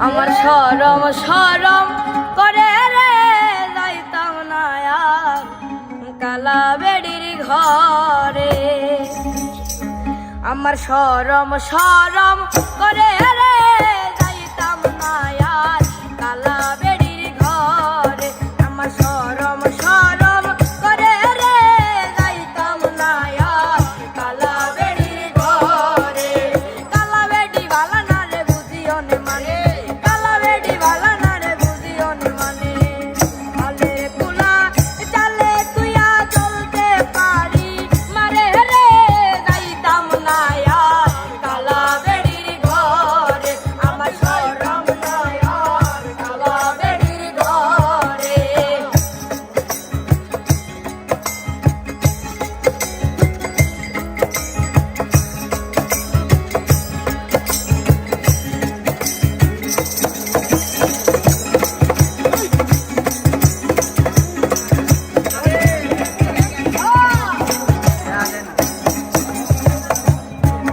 আমার শরম শরম করে রে যাইতাম না আর কালা বেড়ির ঘরে। আমার শরম শরম করে রে যাইতাম না আর কালা বেড়ির ঘরে। আমার শরম শরম করে রে যাইতাম না আর কালা বেড়ির ঘরে। কালা বেড়ি ভালা না রে বুঝিও নে মানে, কালা বেড়ি ভালা না রে বুঝিও নে মানে। আলে কুলা চালে তুইয়া চলতে পারি মারে রে যাইতাম না আর কালা বেড়ির ঘরে। আমার শরম না আর কালা বেড়ির ঘরে।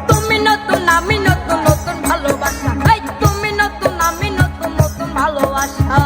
তুমি নতুন আমি নতুন, নতুন ভালোবাসা। এই তুমি নতুন আমি নতুন, নতুন ভালোবাসা।